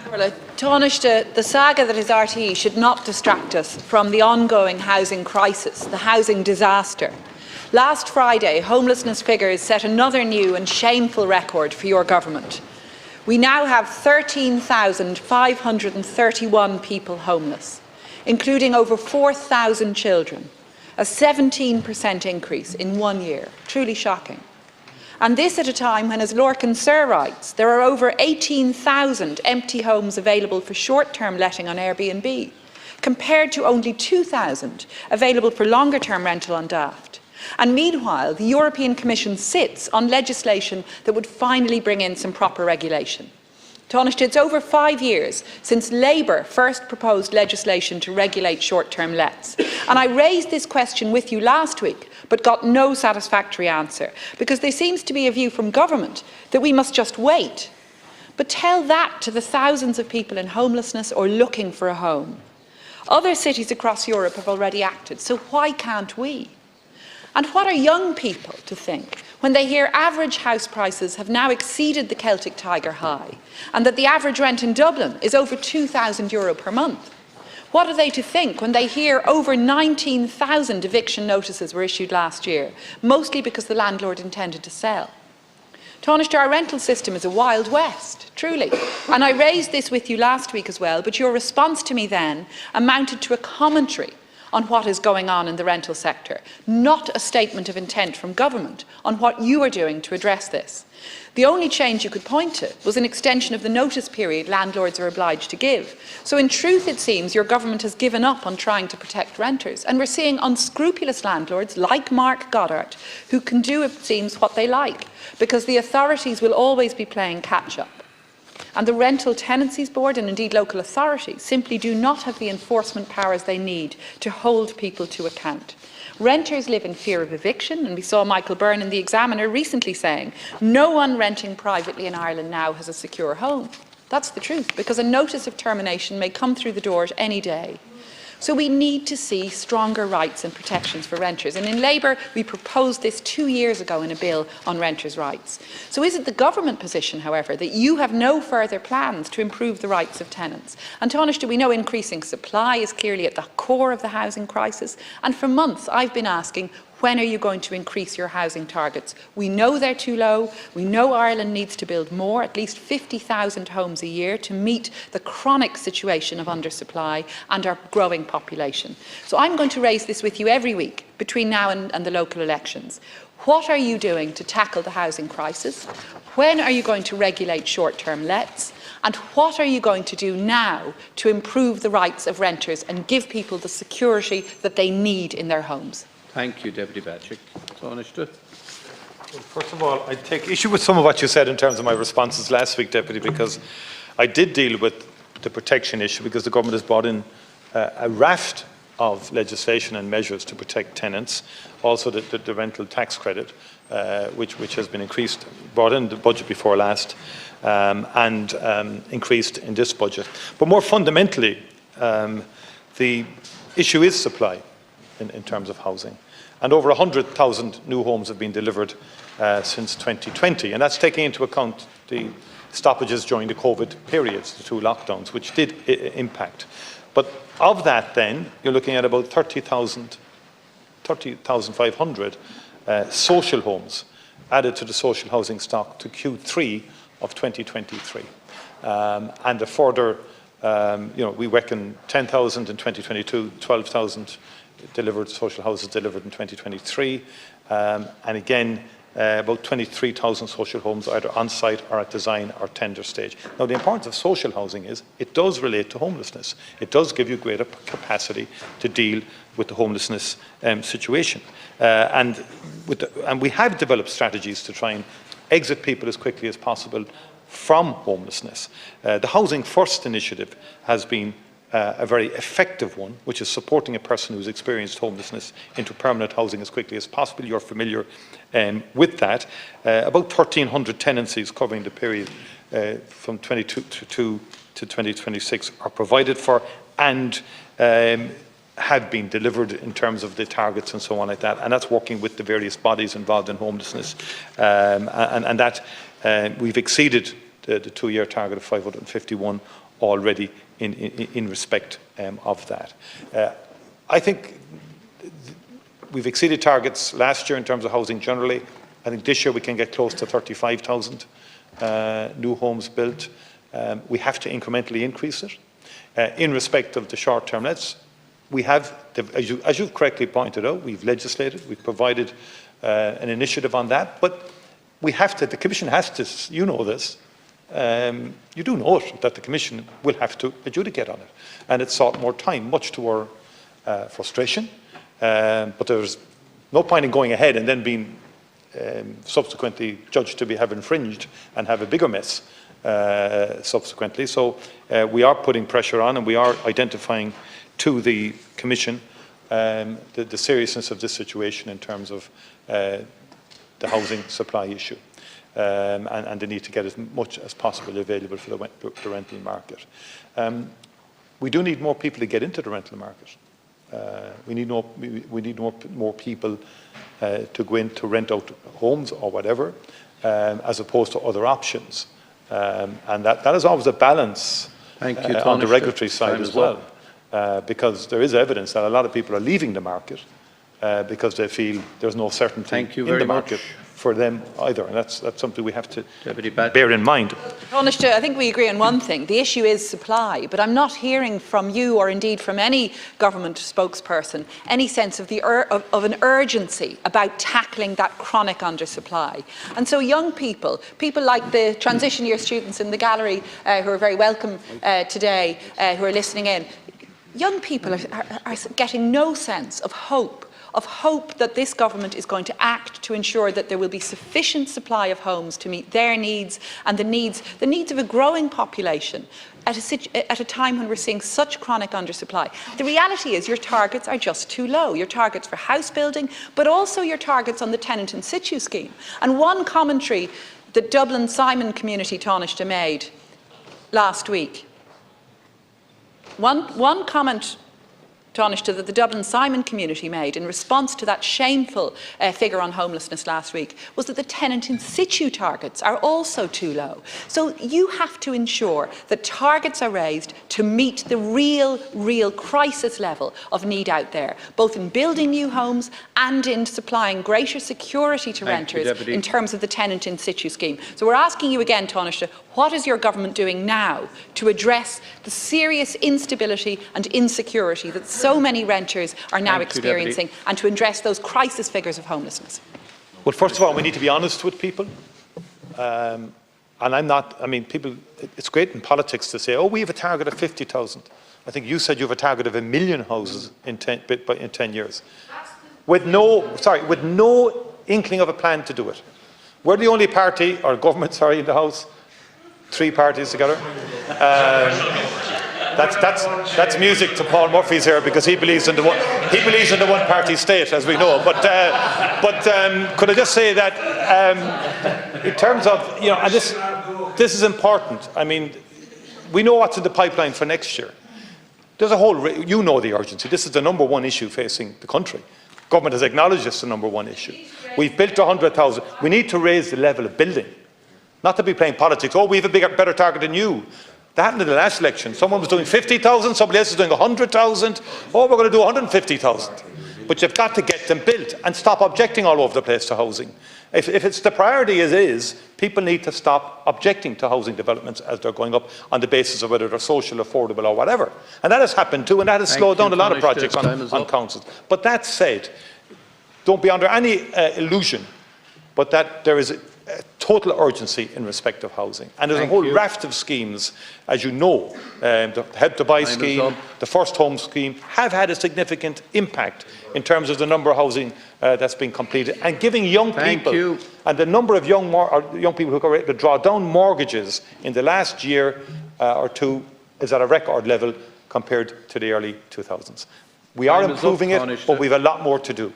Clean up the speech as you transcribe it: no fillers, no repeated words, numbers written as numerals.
Taoiseach, the saga that is RTE should not distract us from the ongoing housing crisis, the housing disaster. Last Friday, homelessness figures set another new and shameful record for your government. We now have 13,531 people homeless, including over 4,000 children, a 17% increase in 1 year. Truly shocking. And this at a time when, as Lorcan Sir writes, there are over 18,000 empty homes available for short-term letting on Airbnb, compared to only 2,000 available for longer-term rental on Daft. And meanwhile, the European Commission sits on legislation that would finally bring in some proper regulation. Taoiseach, it's over 5 years since Labour first proposed legislation to regulate short-term lets. And I raised this question with you last week, but got no satisfactory answer, because there seems to be a view from government that we must just wait. But tell that to the thousands of people in homelessness or looking for a home. Other cities across Europe have already acted, so why can't we? And what are young people to think when they hear average house prices have now exceeded the Celtic Tiger high, and that the average rent in Dublin is over €2,000 per month? What are they to think when they hear over 19,000 eviction notices were issued last year, mostly because the landlord intended to sell? Taoiseach, our rental system is a wild west, truly. And I raised this with you last week as well, but your response to me then amounted to a commentary on what is going on in the rental sector, not a statement of intent from government on what you are doing to address this. The only change you could point to was an extension of the notice period landlords are obliged to give. So in truth, it seems your government has given up on trying to protect renters, and we're seeing unscrupulous landlords like Mark Goddard who can do, it seems, what they like, because the authorities will always be playing catch-up. And the Rental Tenancies Board and indeed local authorities simply do not have the enforcement powers they need to hold people to account. Renters live in fear of eviction, and we saw Michael Byrne in the Examiner recently saying no one renting privately in Ireland now has a secure home. That's the truth, because a notice of termination may come through the doors any day. So we need to see stronger rights and protections for renters. And in Labour, we proposed this 2 years ago in a bill on renters' rights. So is it the government position, however, that you have no further plans to improve the rights of tenants? And Taoiseach, we know increasing supply is clearly at the core of the housing crisis. And for months, I've been asking, when are you going to increase your housing targets? We know they're too low. We know Ireland needs to build more, at least 50,000 homes a year, to meet the chronic situation of undersupply and our growing population. So I'm going to raise this with you every week between now and the local elections. What are you doing to tackle the housing crisis? When are you going to regulate short-term lets? And what are you going to do now to improve the rights of renters and give people the security that they need in their homes? Thank you, Deputy Bacik. Taoiseach. Well, first of all, I take issue with some of what you said in terms of my responses last week, Deputy, because I did deal with the protection issue because the government has brought in a raft of legislation and measures to protect tenants, also the rental tax credit, which has been increased, brought in the budget before last, and increased in this budget. But more fundamentally, the issue is supply in terms of housing. And over 100,000 new homes have been delivered since 2020, and that's taking into account the stoppages during the COVID periods, the 2 lockdowns, which did impact. But of that then, you're looking at about 30,500 social homes added to the social housing stock to Q3 of 2023. And a further, we reckon 10,000 in 2022, 12,000 delivered social houses delivered in 2023, and again about 23,000 social homes either on site or at design or tender stage. Now the importance of social housing is it does relate to homelessness. It does give you greater capacity to deal with the homelessness situation, and we have developed strategies to try and exit people as quickly as possible from homelessness. The Housing First initiative has been a very effective one, which is supporting a person who's experienced homelessness into permanent housing as quickly as possible. You're familiar with that. About 1,300 tenancies covering the period from 2022 to 2026 are provided for and have been delivered in terms of the targets and so on like that. And that's working with the various bodies involved in homelessness. And that we've exceeded the 2-year target of 551 already in respect of that. I think we've exceeded targets last year in terms of housing generally. I think this year we can get close to 35,000 new homes built. We have to incrementally increase it. In respect of the short-term lets, we have, as you've correctly pointed out, we've legislated, we've provided an initiative on that, but we have to, the Commission has to, you know this, you do know it, that the Commission will have to adjudicate on it. And it's sought more time, much to our frustration. But there's no point in going ahead and then being subsequently judged to have infringed and have a bigger mess subsequently. So we are putting pressure on, and we are identifying to the Commission the seriousness of this situation in terms of the housing supply issue. And the need to get as much as possible available for the rental market. We do need more people to get into the rental market. We need more people to go in to rent out homes or whatever, as opposed to other options. And that is always a balance on the regulatory side as well, because there is evidence that a lot of people are leaving the market because they feel there's no certainty in the market for them either, and that's something we have to bear in mind. Taoiseach, I think we agree on one thing. The issue is supply, but I'm not hearing from you, or indeed from any government spokesperson, any sense of an urgency about tackling that chronic undersupply. And so young people like the transition year students in the gallery, who are very welcome today, who are listening in, young people are getting no sense of hope that this government is going to act to ensure that there will be sufficient supply of homes to meet their needs and the needs of a growing population at a time when we're seeing such chronic undersupply. The reality is your targets are just too low. Your targets for house building, but also your targets on the tenant in situ scheme. And one commentary the Dublin Simon community Taoiseach made last week, one comment Taoiseach, that the Dublin Simon community made in response to that shameful figure on homelessness last week was that the tenant in situ targets are also too low. So you have to ensure that targets are raised to meet the real crisis level of need out there, both in building new homes and in supplying greater security to renters in terms of the tenant in situ scheme. So we're asking you again, Taoiseach, what is your government doing now to address the serious instability and insecurity that so many renters are now experiencing, and to address those crisis figures of homelessness? Well, first of all, we need to be honest with people. And people, it's great in politics to say, oh, we have a target of 50,000. I think you said you have a target of 1 million houses in 10 years. With no inkling of a plan to do it. We're the only party, or government, in the House, 3 parties together. That's music to Paul Murphy's here, because he believes in the one-party state, as we know. But could I just say that in terms of, and this is important. I mean, we know what's in the pipeline for next year. There's a whole, you know the urgency. This is the #1 issue facing the country. Government has acknowledged this is the #1 issue. We've built 100,000. We need to raise the level of building. Not to be playing politics. Oh, we have a better target than you. That happened in the last election. Someone was doing 50,000, somebody else is doing 100,000. Oh, we're going to do 150,000. But you've got to get them built and stop objecting all over the place to housing. If it's the priority as is, people need to stop objecting to housing developments as they're going up on the basis of whether they're social, affordable or whatever. And that has happened too, and that has slowed down a lot of projects on councils. But that said, don't be under any illusion but that there is a total urgency in respect of housing. And there's a whole raft of schemes, as you know, the Help to Buy scheme, the First Home scheme, have had a significant impact in terms of the number of housing that's been completed, and giving young people, and the number of young people who are able to draw down mortgages in the last year or two is at a record level compared to the early 2000s. We are improving it, but we have a lot more to do.